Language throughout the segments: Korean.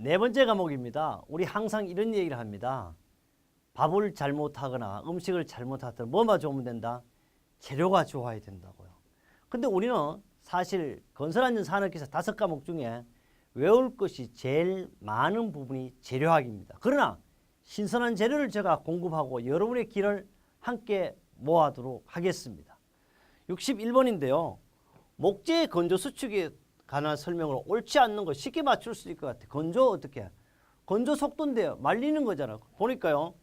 네 번째 과목입니다. 우리 항상 이런 얘기를 합니다. 밥을 잘못하거나 음식을 잘못하더라도 뭐만 좋으면 된다? 재료가 좋아야 된다고요. 근데 우리는 사실 건설안전 산업기사 5과목 중에 외울 것이 제일 많은 부분이 재료학입니다. 그러나 신선한 재료를 제가 공급하고 여러분의 길을 함께 모아도록 하겠습니다. 61번인데요. 목재의 건조 수축에 관한 설명으로 옳지 않는 거 쉽게 맞출 수 있을 것 같아요. 건조 어떻게 해요? 건조 속도인데요. 말리는 거잖아요. 보니까요.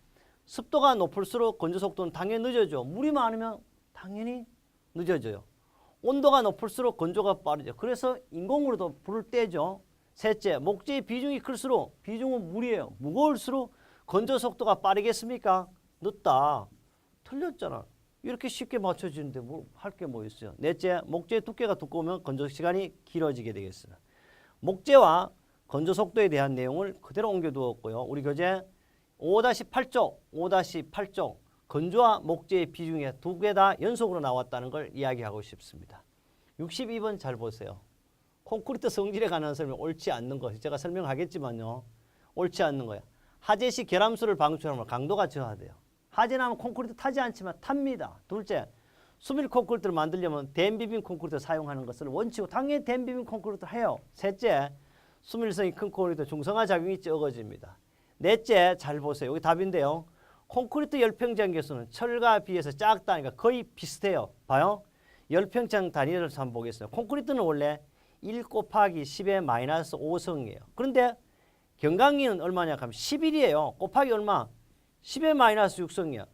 습도가 높을수록 건조 속도는 당연히 늦어져. 물이 많으면 당연히 늦어져요. 온도가 높을수록 건조가 빠르죠. 그래서 인공으로도 불을 떼죠. 셋째, 목재의 비중이 클수록 비중은 물이에요. 무거울수록 건조 속도가 빠르겠습니까? 늦다. 틀렸잖아. 이렇게 쉽게 맞춰지는데 뭐 할 게 뭐 있어요. 넷째, 목재의 두께가 두꺼우면 건조 시간이 길어지게 되겠습니다. 목재와 건조 속도에 대한 내용을 그대로 옮겨두었고요. 우리 교재 5-8쪽 건조와 목재의 비중이 두 개 다 연속으로 나왔다는 걸 이야기하고 싶습니다. 62번 잘 보세요. 콘크리트 성질에 관한 설명 옳지 않는 것. 제가 설명하겠지만요. 옳지 않는 거예요. 하재 시 결함수를 방출하면 강도가 저하돼요. 하재나면 콘크리트 타지 않지만 탑니다. 둘째, 수밀 콘크리트를 만들려면 댐비빔 콘크리트 사용하는 것을 원칙으로 당연히 댐비빔 콘크리트 해요. 셋째, 수밀성이 큰 콘크리트 중성화 작용이 적어집니다. 넷째, 잘 보세요. 여기 답인데요. 콘크리트 열평장 개수는 철과 비해서 작다니까 거의 비슷해요. 봐요. 열평장 단위를 한번 보겠습니다. 콘크리트는 원래 1 곱하기 10의 마이너스 5성이에요. 그런데 경강기는 얼마냐 하면 11이에요. 곱하기 얼마? 10의 마이너스 6성이야.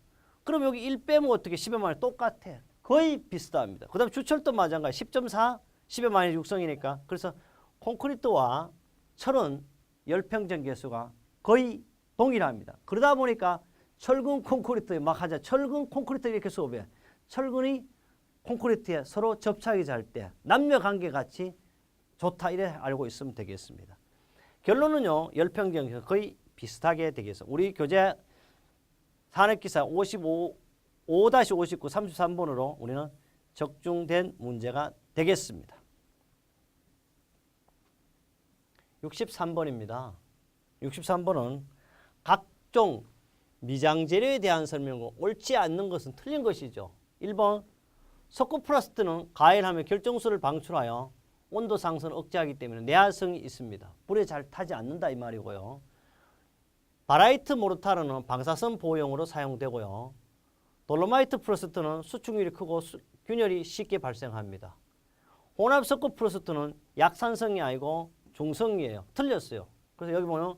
그럼 여기 1 빼면 어떻게 10의 마이너스 똑같아. 거의 비슷합니다. 그 다음 주철도 마찬가지 10.4 10의 마이너스 6성이니까 그래서 콘크리트와 철은 열평장 개수가 거의 동일합니다. 그러다 보니까 철근 콘크리트에 막 하자. 철근 콘크리트 이렇게 수업해. 철근이 콘크리트에 서로 접착이 잘 때 남녀 관계 같이 좋다 이래 알고 있으면 되겠습니다. 결론은요. 열평장 개수 거의 비슷하게 되겠습니다. 우리 교재 산업기사 5-59, 33번으로 우리는 적중된 문제가 되겠습니다. 63번입니다. 63번은 각종 미장재료에 대한 설명으로 옳지 않는 것은 틀린 것이죠. 1번 석고플라스트는 가열하며 결정수를 방출하여 온도 상승을 억제하기 때문에 내화성이 있습니다. 불에 잘 타지 않는다 이 말이고요. 바라이트 모르타르는 방사선 보호용으로 사용되고요. 돌로마이트 프로스트는 수축률이 크고 균열이 쉽게 발생합니다. 혼합 석고 프로스트는 약산성이 아니고 중성이에요. 틀렸어요. 그래서 여기 보면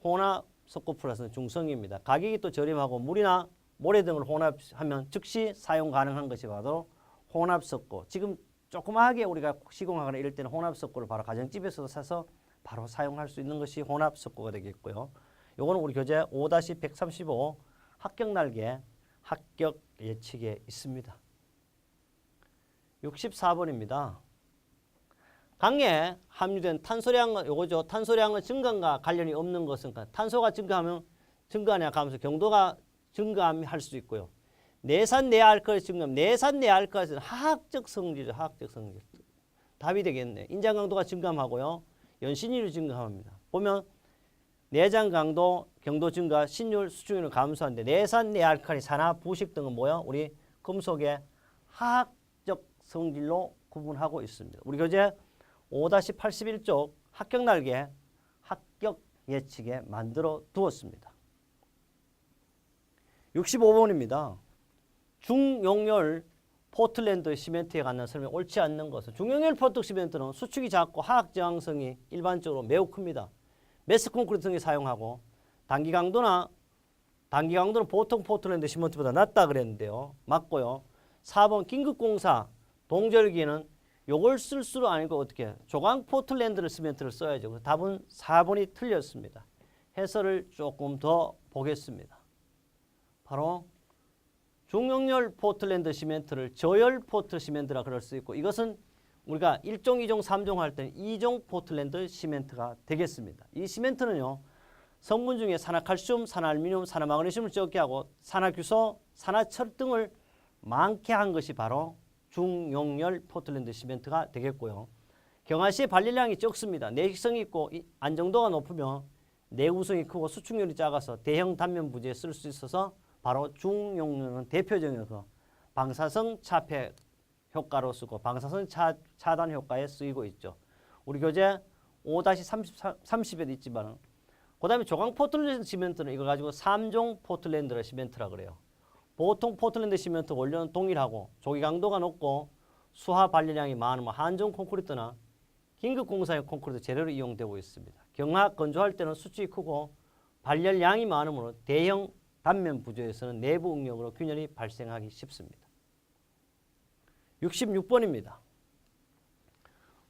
혼합 석고 플러스는 중성입니다. 가격이 또 저렴하고 물이나 모래 등을 혼합하면 즉시 사용 가능한 것이 바로 혼합 석고. 지금 조그마하게 우리가 시공하거나 이럴 때는 혼합 석고를 바로 가정집에서도 사서 바로 사용할 수 있는 것이 혼합 석고가 되겠고요. 요거는 우리 교재 5-135 합격 날개 합격 예측에 있습니다. 64번입니다. 강에 함유된 탄소량은 요거죠. 탄소량은 증가과 관련이 없는 것은 탄소가 증가하면 증가하냐 하면서 경도가 증가할 수 있고요. 내산 내알코올이 증가하면 내산 내알코올은 화학적 성질이죠. 화학적 성질. 답이 되겠네. 인장 강도가 증가하고요. 연신율이 증가합니다. 보면 내장 강도, 경도 증가, 신율, 수축률을 감소하는데 내산 내알코올이 산화, 부식 등은 뭐야? 우리 금속의 화학적 성질로 구분하고 있습니다. 우리 교재 5-81쪽 합격 날개 합격 예측에 만들어 두었습니다. 65번입니다. 중용열 포틀랜드 시멘트에 관한 설명 옳지 않는 것은 중용열 포틀 시멘트는 수축이 작고 화학 저항성이 일반적으로 매우 큽니다. 매스 콘크리트 등에 사용하고 단기 강도는 보통 포틀랜드 시멘트보다 낮다 그랬는데요. 맞고요. 4번 긴급공사 동절기에는 요걸 쓸 수는 아니고 어떻게 조강 포틀랜드 시멘트를 써야죠. 답은 4번이 틀렸습니다. 해설을 조금 더 보겠습니다. 바로 중용열 포틀랜드 시멘트를 저열 포틀 시멘트라 그럴 수 있고 이것은 우리가 1종, 2종, 3종 할 때는 2종 포틀랜드 시멘트가 되겠습니다. 이 시멘트는요. 성분 중에 산화칼슘, 산화알루미늄, 산화마그네슘을 적게 하고 산화규소, 산화철 등을 많게 한 것이 바로 중용열 포틀랜드 시멘트가 되겠고요. 경화시의 발열량이 적습니다. 내식성이 있고 안정도가 높으면 내구성이 크고 수축률이 작아서 대형 단면 부재에 쓸 수 있어서 바로 중용료는 대표적인 방사성 차폐 효과로 쓰고 방사선 차단 효과에 쓰이고 있죠. 우리 교재 5-30에 있지만 그 다음에 조강 포틀랜드 시멘트는 이거 가지고 3종 포틀랜드 시멘트라 그래요. 보통 포틀랜드 시멘트 원료는 동일하고 조기 강도가 높고 수하 발열량이 많은 한정 콘크리트나 긴급 공사용 콘크리트 재료로 이용되고 있습니다. 경화 건조할 때는 수축이 크고 발열량이 많으므로 대형 단면 부조에서는 내부 응력으로 균열이 발생하기 쉽습니다. 66번입니다.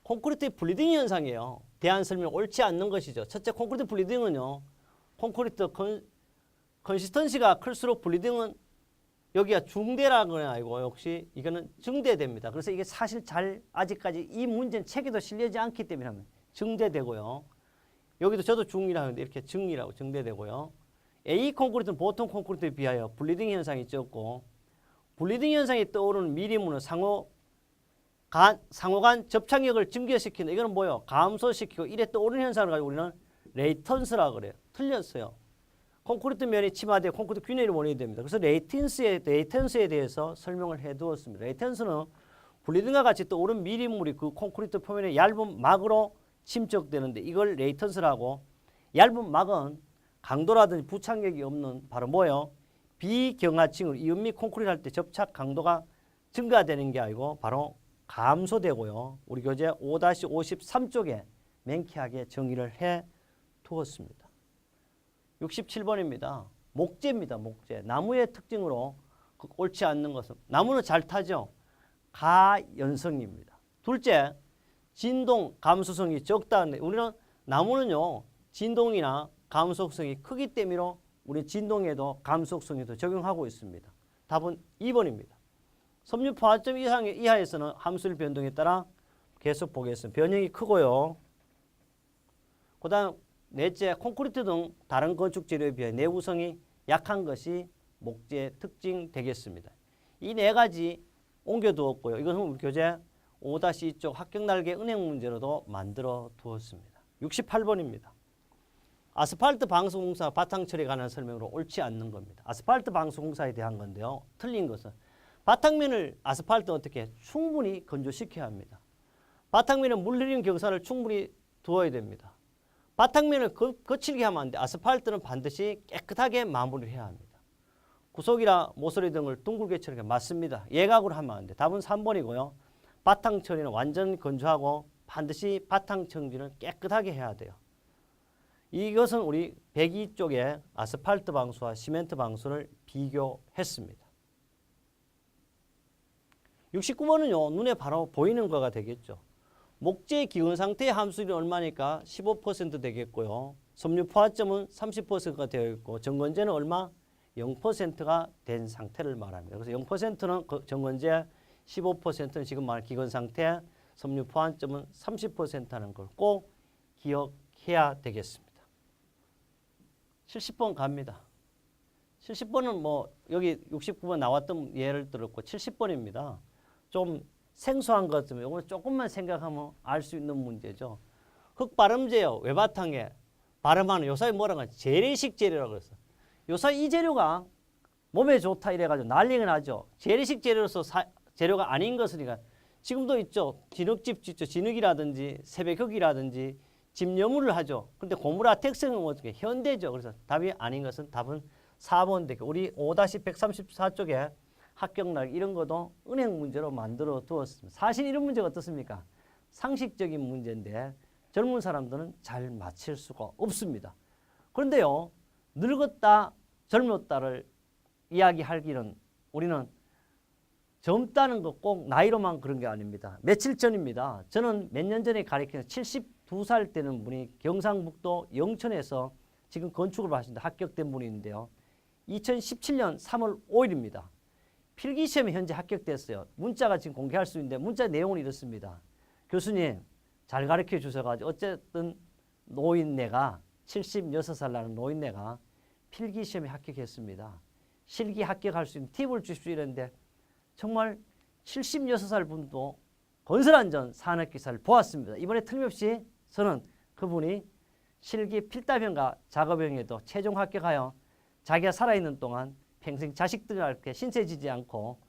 콘크리트의 블리딩 현상이에요. 대안 설명 옳지 않는 것이죠. 첫째, 콘크리트 블리딩은요. 콘크리트 컨시스턴시가 클수록 블리딩은 여기가 중대라는 아니고 역시 이거는 증대됩니다. 그래서 이게 사실 아직까지 이 문제는 책에도 실리지 않기 때문에 하면 증대되고요. 여기도 저도 중이라 하는데 이렇게 증이라고 증대되고요. A 콘크리트는 보통 콘크리트에 비하여 블리딩 현상이 적고 블리딩 현상이 떠오르는 미리문은 상호간 접착력을 증가시키는 이거는 뭐예요? 감소시키고 이래 떠오르는 현상을 가지고 우리는 레이턴스라고 그래요. 틀렸어요. 콘크리트 면이 침하되어 콘크리트 균열이 원인이 됩니다. 그래서 레이턴스에 대해서 설명을 해두었습니다. 레이턴스는 블리딩과 같이 떠오른 미리물이 그 콘크리트 표면에 얇은 막으로 침적되는데 이걸 레이턴스라고 얇은 막은 강도라든지 부착력이 없는 바로 뭐예요? 비경화층으로 이은 및 콘크리트 할 때 접착 강도가 증가되는 게 아니고 바로 감소되고요. 우리 교재 5-53쪽에 명쾌하게 정의를 해 두었습니다. 67번입니다. 목재입니다. 목재. 나무의 특징으로 옳지 않는 것은 나무는 잘 타죠. 가연성입니다. 둘째, 진동 감소성이 적다는데 우리는 나무는요. 진동이나 감속성이 크기 때문에 우리 진동에도 감속성에도 적용하고 있습니다. 답은 2번입니다. 섬유 포화점 이하에서는 함수일 변동에 따라 계속 보겠습니다. 변형이 크고요. 그 다음 넷째, 콘크리트 등 다른 건축 재료에 비해 내구성이 약한 것이 목재의 특징 되겠습니다. 이 네 가지 옮겨두었고요. 이것은 우리 교재 5-2쪽 합격날개 은행 문제로도 만들어 두었습니다. 68번입니다. 아스팔트 방수공사 바탕 처리에 관한 설명으로 옳지 않는 겁니다. 아스팔트 방수공사에 대한 건데요. 틀린 것은 바탕면을 아스팔트 어떻게 충분히 건조시켜야 합니다. 바탕면에 물 흐르는 경사를 충분히 두어야 됩니다. 바탕면을 거칠게 하면 안 돼. 아스팔트는 반드시 깨끗하게 마무리를 해야 합니다. 구석이나 모서리 등을 둥글게 처리해 맞습니다. 예각으로 하면 안 돼. 답은 3번이고요. 바탕 처리는 완전 건조하고 반드시 바탕 청진을 깨끗하게 해야 돼요. 이것은 우리 102쪽에 아스팔트 방수와 시멘트 방수를 비교했습니다. 69번은요. 눈에 바로 보이는 거가 되겠죠. 목재 기온 상태의 함수율이 얼마니까 15% 되겠고요. 섬유 포화점은 30%가 되어 있고 정건제는 얼마? 0%가 된 상태를 말합니다. 그래서 0%는 정건제, 15%는 지금 말한 기건 상태, 섬유 포화점은 30% 하는 걸 꼭 기억해야 되겠습니다. 70번 갑니다. 70번은 뭐 여기 69번 나왔던 예를 들었고 70번입니다. 좀 생소한 것 같으면 이거는 조금만 생각하면 알 수 있는 문제죠. 흑발음제요. 외바탕에 발음하는 요사이 뭐라고 하지? 재래식 재료라고 그랬어. 요사이 이 재료가 몸에 좋다 이래가지고 난리가 나죠. 재래식 재료로서 재료가 아닌 것이니까 지금도 있죠. 진흙집 있죠. 진흙이라든지 새벽흙이라든지 집여물을 하죠. 그런데 고무라 텍스는 어떻게 현대죠. 그래서 답이 아닌 것은 답은 4번 되고 우리 5-134쪽에 합격날 이런 것도 은행 문제로 만들어 두었습니다. 사실 이런 문제가 어떻습니까? 상식적인 문제인데 젊은 사람들은 잘 맞힐 수가 없습니다. 그런데요. 늙었다 젊었다를 이야기하기는 우리는 젊다는 거 꼭 나이로만 그런 게 아닙니다. 며칠 전입니다. 저는 몇 년 전에 가르치는 72살 되는 분이 경상북도 영천에서 지금 건축을 하시는데 합격된 분이 있는데요. 2017년 3월 5일입니다. 필기시험에 현재 합격됐어요. 문자가 지금 공개할 수 있는데 문자 내용은 이렇습니다. 교수님 잘 가르쳐 주셔가지고 어쨌든 노인네가 76살 나는 노인네가 필기시험에 합격했습니다. 실기 합격할 수 있는 팁을 주십시오 이랬는데 정말 76살 분도 건설안전 산업기사를 보았습니다. 이번에 틀림없이 저는 그분이 실기 필답형과 작업형에도 최종 합격하여 자기가 살아있는 동안 평생 자식들한테 신세 지지 않고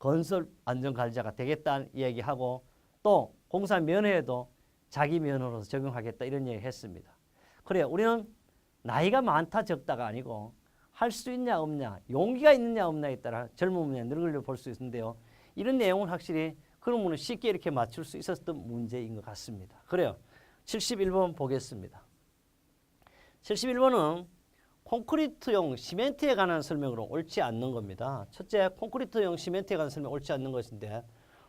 건설 안전관리자가 되겠다는 이야기하고 또 공사 면허에도 자기 면허로서 적용하겠다 이런 얘기 했습니다. 그래요. 우리는 나이가 많다 적다가 아니고 할 수 있냐 없냐 용기가 있느냐 없냐에 따라 젊으면 늙으려 볼 수 있는데요. 이런 내용은 확실히 그런 분은 쉽게 이렇게 맞출 수 있었던 문제인 것 같습니다. 그래요. 71번 보겠습니다. 71번은 콘크리트용 시멘트에 관한 설명으로 옳지 않는 겁니다. 첫째, 콘크리트용 시멘트에 관한 설명 옳지 않는 것인데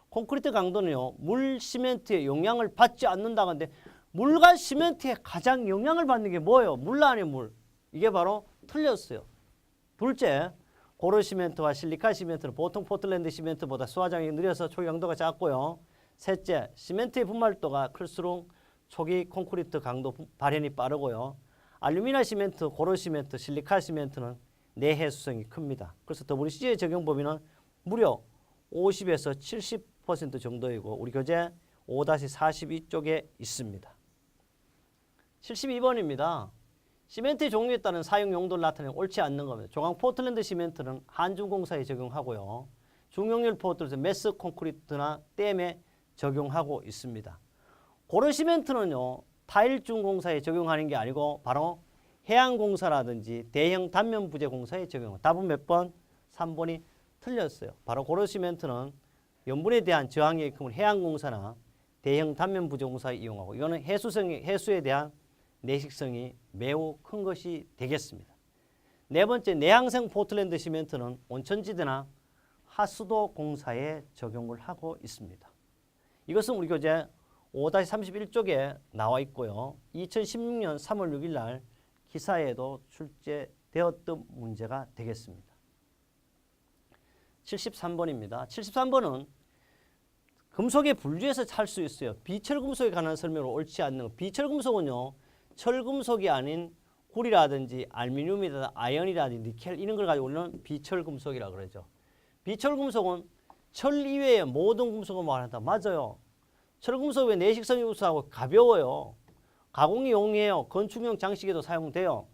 콘크리트 강도는요. 물, 시멘트의 영향을 받지 않는다고 하는데 물과 시멘트에 가장 영향을 받는 게 뭐예요? 물 아니면 물. 이게 바로 틀렸어요. 둘째, 고르 시멘트와 실리카 시멘트는 보통 포틀랜드 시멘트보다 수화장이 느려서 초기 강도가 작고요. 셋째, 시멘트의 분말도가 클수록 초기 콘크리트 강도 발현이 빠르고요. 알루미늄 시멘트, 고르 시멘트, 실리카 시멘트는 내해수성이 큽니다. 그래서 WCG의 적용 범위는 무려 50에서 70% 정도이고 우리 교재 5-42쪽에 있습니다. 72번입니다. 시멘트의 종류에 따른 사용 용도를 나타내는 옳지 않는 겁니다. 조강 포틀랜드 시멘트는 한중공사에 적용하고요. 중용률 포틀랜드 매스 콘크리트나 댐에 적용하고 있습니다. 고르 시멘트는요. 타일중공사에 적용하는 게 아니고 바로 해양공사라든지 대형 단면 부재 공사에 적용합니다. 답은 몇 번? 3번이 틀렸어요. 바로 고르 시멘트는 염분에 대한 저항력이 큰 해양공사나 대형 단면 부재 공사에 이용하고 이거는 해수에 대한 내식성이 매우 큰 것이 되겠습니다. 네 번째, 내항성 포틀랜드 시멘트는 온천지대나 하수도 공사에 적용을 하고 있습니다. 이것은 우리 교재 5-31쪽에 나와 있고요. 2016년 3월 6일 날 기사에도 출제되었던 문제가 되겠습니다. 73번입니다. 73번은 금속의 분류에서 찰 수 있어요. 비철금속에 관한 설명으로 옳지 않는 것. 비철금속은요. 철금속이 아닌 구리라든지 알루미늄이라든지 아연이라든지 니켈 이런 걸 가지고 우리는 비철금속이라고 그러죠. 비철금속은 철 이외의 모든 금속을 말한다. 맞아요. 철금속의 내식성이 우수하고 가벼워요. 가공이 용이해요. 건축용 장식에도 사용돼요.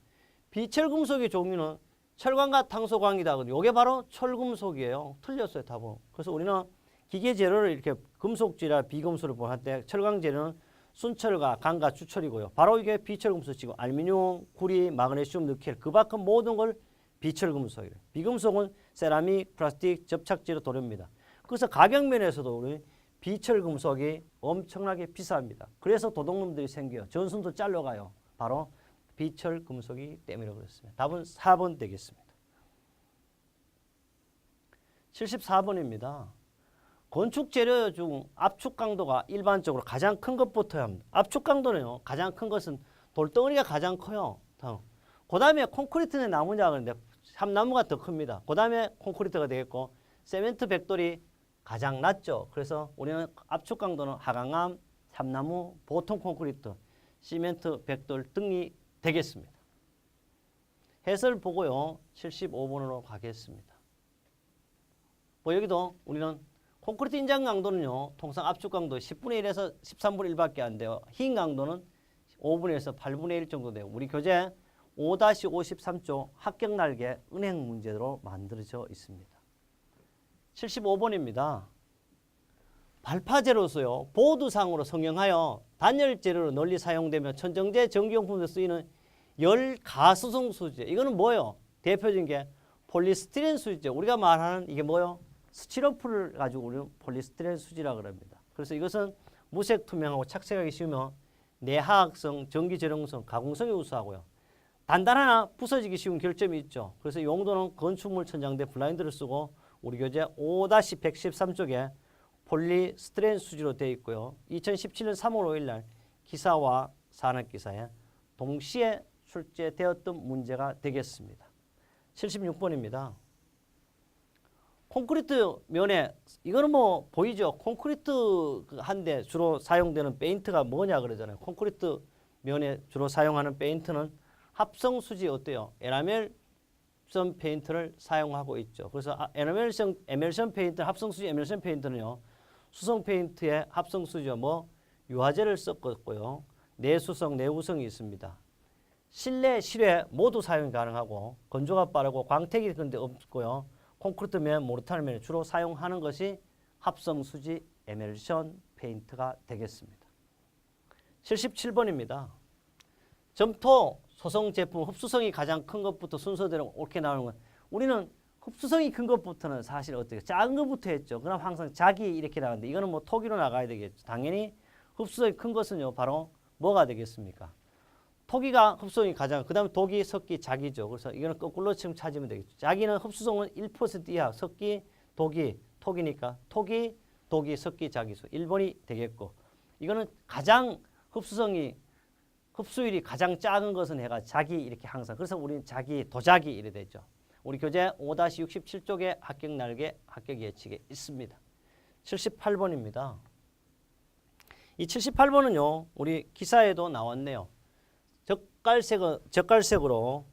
비철금속의 종류는 철광과 탄소광이다. 이게 바로 철금속이에요. 틀렸어요. 답은. 그래서 우리는 기계 재료를 이렇게 금속지라 비금속을 볼 때 철광 재료는 순철과 강과 주철이고요. 바로 이게 비철금속이고 알루미늄, 구리, 마그네슘, 니켈 그 밖은 모든 걸 비철금속이에요. 비금속은 세라믹, 플라스틱, 접착제로 도료입니다. 그래서 가격 면에서도 우리 비철금속이 엄청나게 비쌉니다. 그래서 도둑놈들이 생겨요. 전선도 잘려가요. 바로 비철금속이기 때문이라고 그랬습니다. 답은 4번 되겠습니다. 74번입니다. 건축 재료 중 압축 강도가 일반적으로 가장 큰 것부터 합니다. 압축 강도는요. 가장 큰 것은 돌덩어리가 가장 커요. 그 다음에 콘크리트는 나무냐 그러는데 참나무가 더 큽니다. 그 다음에 콘크리트가 되겠고 세멘트 벽돌이 가장 낮죠. 그래서 우리는 압축 강도는 하강암, 참나무, 보통 콘크리트, 시멘트, 벽돌 등이 되겠습니다. 해설 보고요. 75번으로 가겠습니다. 뭐 여기도 우리는 콘크리트 인장 강도는요. 통상 압축 강도 10분의 1에서 13분의 1밖에 안 돼요. 흰 강도는 5분의 1에서 8분의 1 정도 돼요. 우리 교재 5-53조 합격 날개 은행 문제로 만들어져 있습니다. 75번입니다. 발파 재료로서요. 보드상으로 성형하여 단열 재료로 널리 사용되며 천정제 전기용품에 쓰이는 열가수성 수제. 이거는 뭐예요? 대표적인 게 폴리스티렌 수지죠. 우리가 말하는 이게 뭐예요? 스티로폼을 가지고 우리는 폴리스티렌 수지라고 합니다. 그래서 이것은 무색 투명하고 착색하기 쉬우며 내화학성, 전기저용성, 가공성이 우수하고요. 단단하나 부서지기 쉬운 결점이 있죠. 그래서 용도는 건축물 천장대 블라인드를 쓰고 우리 교재 5-113쪽에 폴리스티렌 수지로 되어 있고요. 2017년 3월 5일 날 기사와 산업기사에 동시에 출제되었던 문제가 되겠습니다. 76번입니다. 콘크리트 면에 이거는 뭐 보이죠? 콘크리트 한데 주로 사용되는 페인트가 뭐냐 그러잖아요. 콘크리트 면에 주로 사용하는 페인트는 합성수지 어때요? 에나멜션 페인트를 사용하고 있죠. 그래서 에멜션 페인트, 합성수지 에멜션 페인트는요. 수성 페인트에 합성수지와 뭐 유화제를 섞었고요. 내수성, 내우성이 있습니다. 실내, 실외 모두 사용이 가능하고 건조가 빠르고 광택이 그런데 없고요. 콘크리트 면, 모르타르 면에 주로 사용하는 것이 합성 수지 에멜션 페인트가 되겠습니다. 77번입니다. 점토 소성 제품 흡수성이 가장 큰 것부터 순서대로 옳게 나오는 건 우리는 흡수성이 큰 것부터는 사실 어떻게 작은 것부터 했죠. 그럼 항상 작이 이렇게 나가는데 이거는 뭐 토기로 나가야 되겠죠. 당연히 흡수성이 큰 것은요. 바로 뭐가 되겠습니까? 토기가 흡수성이 가장 그 다음에 독이, 석기, 작이죠. 그래서 이거는 거꾸로 지금 찾으면 되겠죠. 작이는 흡수성은 1% 이하, 석기, 독이, 토기니까 토기, 독이, 석기, 작이수 1번이 되겠고 이거는 가장 흡수율이 가장 작은 것은 해가 작이 이렇게 항상 그래서 우리는 작이, 도작이 이래 되죠. 우리 교재 5-67쪽에 합격 날개, 합격 예측에 있습니다. 78번입니다. 이 78번은요. 우리 기사에도 나왔네요. 젓갈색으로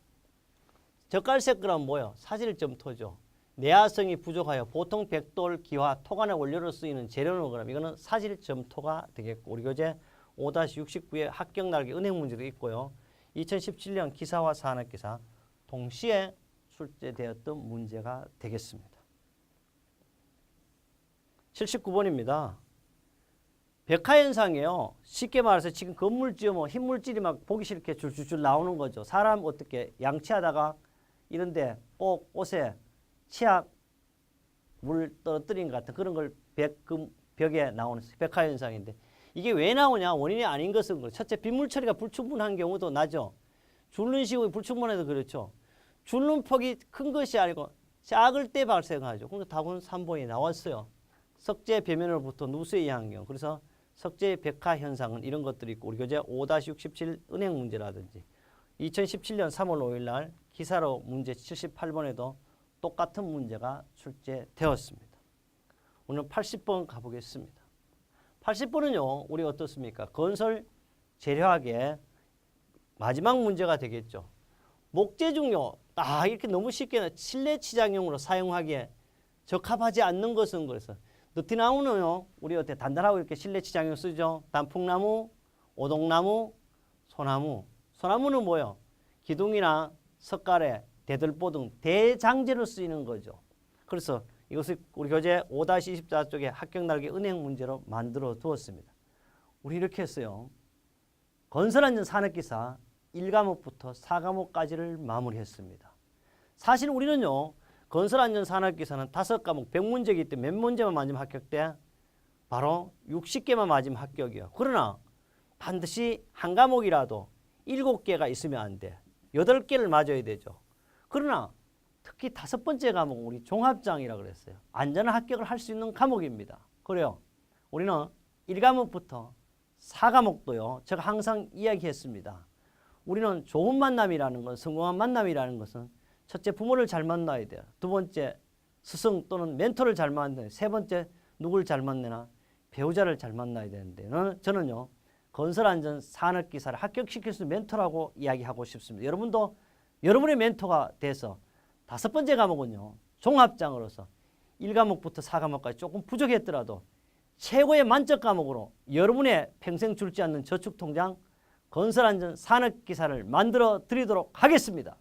젓갈색이란 뭐예요? 사질점토죠. 내화성이 부족하여 보통 백돌, 기화, 토관의 원료로 쓰이는 재료는 그럼 이거는 사질점토가 되겠고 우리 교재 5-69에 합격 날개 은행 문제도 있고요. 2017년 기사와 산업기사 동시에 출제되었던 문제가 되겠습니다. 79번입니다. 백화현상이에요. 쉽게 말해서 지금 건물 지으면 흰물질이 막 보기 싫게 줄줄줄 나오는 거죠. 사람 어떻게 양치하다가 이런데 꼭 옷에 치약 물 떨어뜨린 것 같은 그런 걸 벽에 나오는 백화현상인데 이게 왜 나오냐? 원인이 아닌 것은 첫째 빗물 처리가 불충분한 경우도 나죠. 줄눈 시공이 불충분해도 그렇죠. 줄눈 폭이 큰 것이 아니고 작을 때 발생하죠. 그러니까 답은 3번이 나왔어요. 석재 벽면으로부터 누수에 의한 경우. 그래서 석재 백화 현상은 이런 것들이 있고 우리 교재 5-67 은행 문제라든지 2017년 3월 5일 날 기사로 문제 78번에도 똑같은 문제가 출제되었습니다. 오늘 80번 가보겠습니다. 80번은요. 우리 어떻습니까? 건설 재료학의 마지막 문제가 되겠죠. 목재 중요. 이렇게 너무 쉽게 실내 치장용으로 사용하기에 적합하지 않는 것은 그래서 느티나무는요. 우리 어때 단단하고 이렇게 실내 치장용 쓰죠. 단풍나무, 오동나무, 소나무. 소나무는 뭐예요? 기둥이나 석가래, 대들보 등 대장재로 쓰이는 거죠. 그래서 이것을 우리 교재 5-24쪽에 합격 날개 은행 문제로 만들어 두었습니다. 우리 이렇게 했어요. 건설안전 산업기사 1과목부터 4과목까지를 마무리했습니다. 사실 우리는요. 건설안전 산업기사는 5과목 100문제이기 때문에 몇 문제만 맞으면 합격돼? 바로 60개만 맞으면 합격이에요. 그러나 반드시 한 과목이라도 7개가 있으면 안 돼. 8개를 맞아야 되죠. 그러나 특히 5번째 과목은 우리 종합장이라고 그랬어요. 안전한 합격을 할 수 있는 과목입니다. 그래요. 우리는 1과목부터 4과목도요. 제가 항상 이야기했습니다. 우리는 좋은 만남이라는 건 성공한 만남이라는 것은 첫째 부모를 잘 만나야 돼요. 두 번째 스승 또는 멘토를 잘 만나야 돼요. 세 번째 누굴 잘 만나나 배우자를 잘 만나야 되는데 저는요. 건설안전 산업기사를 합격시킬 수 있는 멘토라고 이야기하고 싶습니다. 여러분도 여러분의 멘토가 돼서 5번째 과목은요. 종합장으로서 1과목부터 4과목까지 조금 부족했더라도 최고의 만점 과목으로 여러분의 평생 줄지 않는 저축통장 건설안전 산업기사를 만들어 드리도록 하겠습니다.